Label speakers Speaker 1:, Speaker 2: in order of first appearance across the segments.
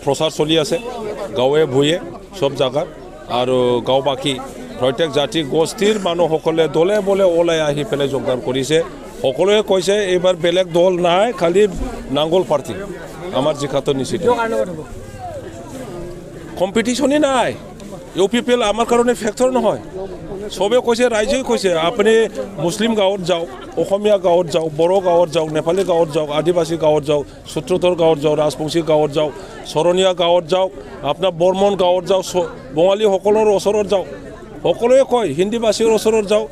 Speaker 1: প্ৰচাৰ চলি আছে গাঁৱে ভূঞে সব জাগাত আৰু গাঁওবাসী প্ৰত্যেক জাতি গোষ্ঠীৰ মানুহসকলে দলে বলে ওলাই আহি পেলাই যোগদান কৰিছে সকলোৱে কৈছে এইবাৰ বেলেগ দল নাই খালি নাঙ্গল পাৰ্টি আমাৰ জিকাটো নিশ্চিত কম্পিটিশ্যনই নাই UPPL আমাৰ কাৰণে ফেক্টৰ নহয় সবে কৈছে ৰাইজেই কৈছে আপুনি মুছলিম গাঁৱত যাওক অসমীয়া গাঁৱত যাওক বড়ো গাঁৱত যাওক নেপালী গাঁৱত যাওক আদিবাসী গাঁৱত যাওক সূত্ৰধৰ গাঁৱত যাওক ৰাজবংশী গাঁৱত যাওক চৰণীয়া গাঁৱত যাওক আপোনাৰ বৰ্মন গাঁৱত যাওক বঙালীসকলৰ ওচৰত যাওক সকলোৱে কয় হিন্দীভাষীৰ ওচৰত যাওক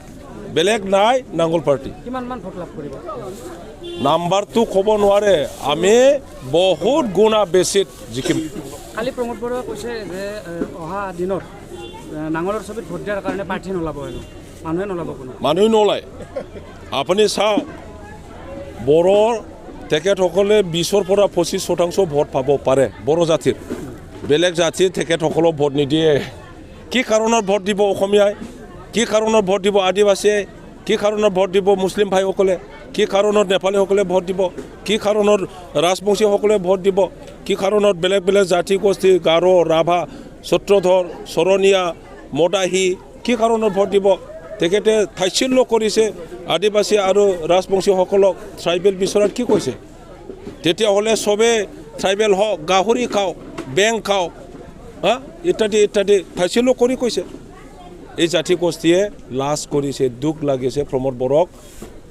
Speaker 1: বেলেগ নাই নাঙ্গল পাৰ্টি
Speaker 2: কিমানমান ভোট লাভ কৰিব
Speaker 1: নাম্বাৰটো ক'ব নোৱাৰে আমি বহুত গুণা বেছিত জিকিম
Speaker 2: কালি প্ৰমোদ বৰুৱাই কৈছে যে অহা দিনত নাঙলৰ ছবিত ভোট দিয়াৰ কাৰণে প্ৰাৰ্থী নোলাব হেনো মানুহে নোলাব কোনো
Speaker 1: মানুহ নোলায় আপুনি চাওক বড়োৰ তেখেতসকলে 20ৰ পৰা 25% ভোট পাব পাৰে বড়ো জাতিৰ বেলেগ জাতিৰ তেখেতসকলক ভোট নিদিয়ে কি কাৰণত ভোট দিব অসমীয়াই কি কাৰণত ভোট দিব আদিবাসীয়ে কি কাৰণত ভোট দিব মুছলিম ভাইসকলে কি কাৰণত নেপালীসকলে ভোট দিব কি কাৰণত ৰাজবংশীসকলে ভোট দিব কি কাৰণত বেলেগ বেলেগ জাতি গোষ্ঠী গাৰো ৰাভা সূত্ৰধৰ চৰণীয়া মদাহী কি কাৰণত ভোট দিব তেখেতে তাচ্ছিল্য কৰিছে আদিবাসী আৰু ৰাজবংশীসকলক ট্ৰাইবেল বিচৰাত কি কৈছে তেতিয়াহ'লে চবে ট্ৰাইবেল হওক গাহৰি খাওক বেং খাওক ইত্যাদি ইত্যাদি তাচ্ছিল্য কৰি কৈছে এই জাতি গোষ্ঠীয়ে লাজ কৰিছে দুখ লাগিছে প্ৰমোদ বড়োক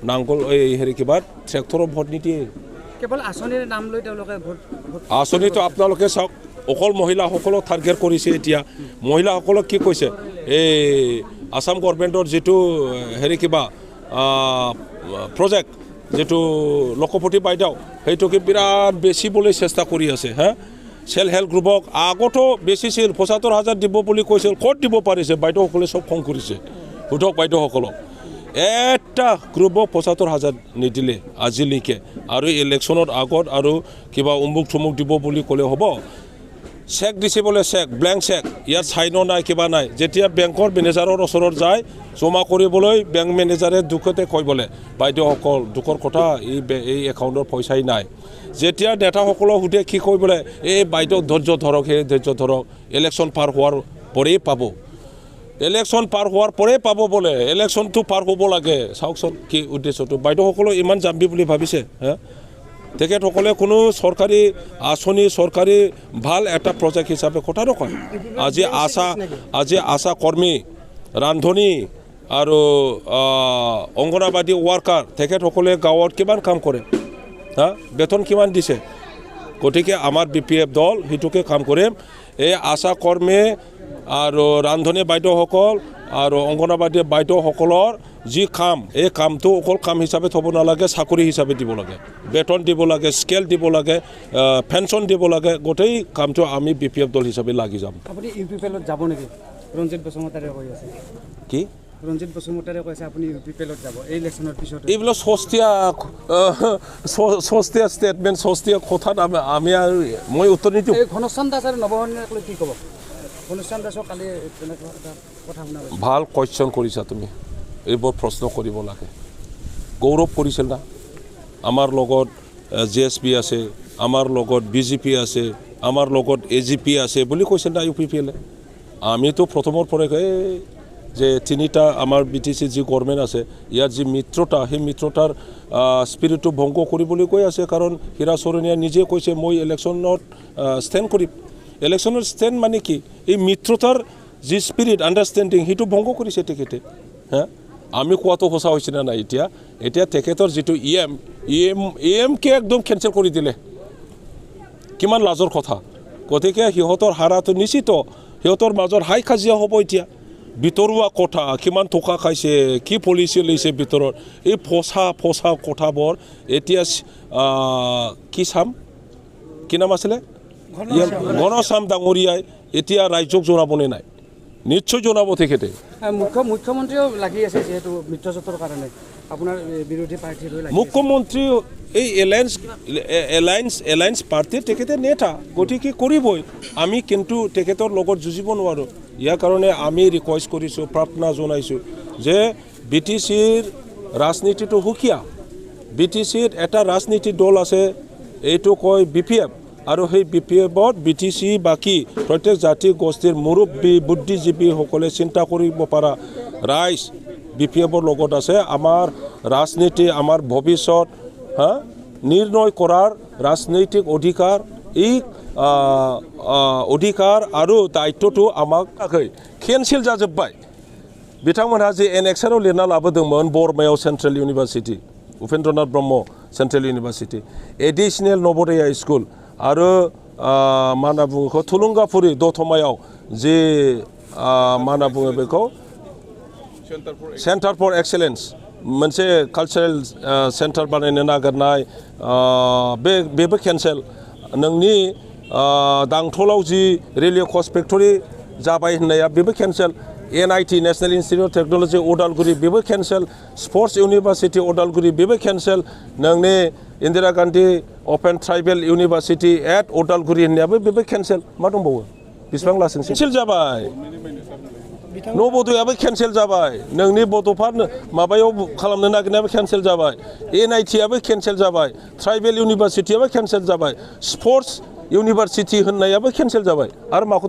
Speaker 1: নাঙ্গল এই হেৰি কিবা ট্ৰেক্টৰৰ ভোট নিদিয়ে
Speaker 2: কেৱল আঁচনিৰ নাম লৈ তেওঁলোকে ভোট
Speaker 1: আঁচনিটো আপোনালোকে চাওক অকল মহিলাসকলক টাৰ্গেট কৰিছে এতিয়া মহিলাসকলক কি কৈছে এই আসাম গভৰ্ণমেণ্টৰ যিটো হেৰি কিবা প্ৰজেক্ট যেটো লক্ষপতি বাইদেউ সেইটোকে বিৰাট বেছিবলৈ চেষ্টা কৰি আছে সেল্ফ হেল্প গ্ৰুপক আগতো বেছিছিল ৭৫,০০০ দিব বুলি কৈছিল ক'ত দিব পাৰিছে বাইদেউসকলে চব খং কৰিছে সোধক বাইদেউসকলক এটা গ্ৰুপক ৭৫,০০০ নিদিলে আজিলৈকে আৰু ইলেকশ্যনৰ আগত আৰু কিবা উমুক থুমুক দিব বুলি ক'লে হ'ব চেক দিছে বোলে চেক ব্লেংক চেক ইয়াত চাইনো নাই কিবা নাই যেতিয়া বেংকৰ মেনেজাৰৰ ওচৰত যায় জমা কৰিবলৈ বেংক মেনেজাৰে দুখতে কয় বোলে বাইদেউসকল দুখৰ কথা এই একাউণ্টৰ পইচাই নাই যেতিয়া নেতাসকলক সোধে কি কয় বোলে এই বাইদেউ ধৈৰ্য ধৰক ধৈৰ্য ধৰক ইলেকশ্যন পাৰ হোৱাৰ পৰেই পাব ইলেকশ্যন পাৰ হোৱাৰ পৰেই পাব বোলে ইলেকশ্যনটো পাৰ হ'ব লাগে চাওকচোন কি উদ্দেশ্যটো বাইদেউসকলেও ইমান জাম্বি বুলি ভাবিছে তেখেতসকলে কোনো চৰকাৰী আঁচনি চৰকাৰী ভাল এটা প্ৰজেক্ট হিচাপে কথা নকয় আজি আশা কৰ্মী ৰান্ধনী আৰু অংগনবাদী ৱাৰ্কাৰ তেখেতসকলে গাঁৱত কিমান কাম কৰে বেতন কিমান দিছে গতিকে আমাৰ BPF দল সেইটোকে কাম কৰিম এই আশা কৰ্মী আৰু ৰান্ধনী বাইদেউসকল আৰু অংগনবাদী বাইদেউসকলৰ যি কাম এই কামটো অকল কাম হিচাপে থ'ব নালাগে চাকৰি হিচাপে দিব লাগে বেতন দিব লাগে স্কেল দিব লাগে পেঞ্চন দিব লাগে গোটেই কামটো আমি BPF দল হিচাপে লাগি যাম
Speaker 2: আপুনি UPPLত যাব নেকি ৰঞ্জিত বসুমতাৰে কৈ আছে কি ৰঞ্জিত বসুমতাৰে কৈছে আপুনি UPPLত যাব এই ইলেকশ্যনৰ পিছত
Speaker 1: এইবিলাক সস্তীয়া ষ্টেটমেণ্ট সস্তীয়া কথাত আমি মই উত্তৰ নিদিওঁ
Speaker 2: ঘনশ্যাম দাস আৰু নৱসন্যাসক লৈ কি ক'ব ঘনশ্যাম দাসক কালি কথা শুনা
Speaker 1: ভাল কোৱেশ্যন কৰিছা তুমি এইবোৰ প্ৰশ্ন কৰিব লাগে গৌৰৱ কৰিছিল না আমাৰ লগত JSP আছে আমাৰ লগত BJP আছে আমাৰ লগত AGP আছে বুলি কৈছিল না UPPLে আমিতো প্ৰথমৰ পৰাই যে তিনিটা আমাৰ BTC যি গভৰ্ণমেণ্ট আছে ইয়াৰ যি মিত্ৰতা সেই মিত্ৰতাৰ স্পিৰিটটো ভংগ কৰিবলৈ কৈ আছে কাৰণ হীৰা চৰণীয়া নিজে কৈছে মই ইলেকশ্যনত ষ্টেণ্ড কৰিম ইলেকশ্যনৰ ষ্টেণ্ড মানে কি এই মিত্ৰতাৰ যি স্পিৰিট আণ্ডাৰষ্টেণ্ডিং সেইটো ভংগ কৰিছে তেখেতে আমি কোৱাটো সঁচা হৈছে না নাই এতিয়া তেখেতৰ যিটো EMকে একদম কেঞ্চেল কৰি দিলে কিমান লাজৰ কথা গতিকে সিহঁতৰ হাৰাটো নিশ্চিত সিহঁতৰ মাজত হাই কাজিয়া হ'ব এতিয়া ভিতৰুৱা কথা কিমান টকা খাইছে কি পলিচি লৈছে ভিতৰত এই ফচা কথাবোৰ এতিয়া কি চাম কি নাম আছিলে ঘনশ্যাম ডাঙৰীয়াই এতিয়া ৰাজ্যক জনাবনে নাই নিশ্চয় জনাব তেখেতে
Speaker 2: মুখ্যমন্ত্ৰীও লাগি আছে যেহেতু মিত্ৰজোঁটৰ কাৰণে আপোনাৰ বিৰোধী পাৰ্টিৰ
Speaker 1: মুখ্যমন্ত্ৰী এই এলায়েন্স পাৰ্টিৰ তেখেতে নেতা গতিকে কৰিবই আমি কিন্তু তেখেতৰ লগত যুঁজিব নোৱাৰোঁ ইয়াৰ কাৰণে আমি ৰিকুৱেষ্ট কৰিছোঁ প্ৰাৰ্থনা জনাইছোঁ যে BTCৰ ৰাজনীতিটো সুকীয়া BTCৰ এটা ৰাজনীতি দল আছে এইটো কয় BPF আৰু সেই বি পি এফত বি টি চি বাকী প্ৰত্যেক জাতি গোষ্ঠীৰ মুৰব্বী বুদ্ধিজীৱীসকলে চিন্তা কৰিব পৰা ৰাইজ বি পি এফৰ লগত আছে আমাৰ ৰাজনীতি আমাৰ ভৱিষ্যত নিৰ্ণয় কৰাৰ ৰাজনৈতিক অধিকাৰ এই অধিকাৰ আৰু দায়িত্বটো আমাক केन्सेल जाजोब्बाय बिथांमोनहा जे एनेक्साराव लिरना लाबोदोंमोन बरमायाव central university Upendranath Brahma central university एडिशनेल Navodaya school आरो मा होनना बुङो बेखौ थुलुंगाफुरि दतमायाव जे मा होनना बुङो बेखौ सेन्टार फर एक्सेलेन्स मोनसे कालचारेल सेन्टार बानायनो नागिरनाय बेबो केन्सेल नोंनि दांथलाव जि रेलवे कच फेक्टरि जाबाय होननाया बेबो cancel NIT national institute of technology Udalguri बेबो केन्सेल स्पोर्ट्स यूनिवर्सिटी उदालगुरि बेबो केन्सेल नोंनि Indira Gandhi open tribal university at Udalguri होननायाबो बेबो केन्सेल मा दंबावो बेसेबां लासिं केन्सेल जाबाय नवोदयाबो केन्सेल जाबाय नोंनि बड'फा माबायाव खालामनो नागिरनायाबो केन्सेल जाबाय NIT आबो केन्सेल जाबाय ट्राइबल यूनिवर्सिटीआबो केन्सेल जाबाय स्पोर्ट्स यूनिवर्सिटी होननायाबो केन्सेल जाबाय आरो माखौ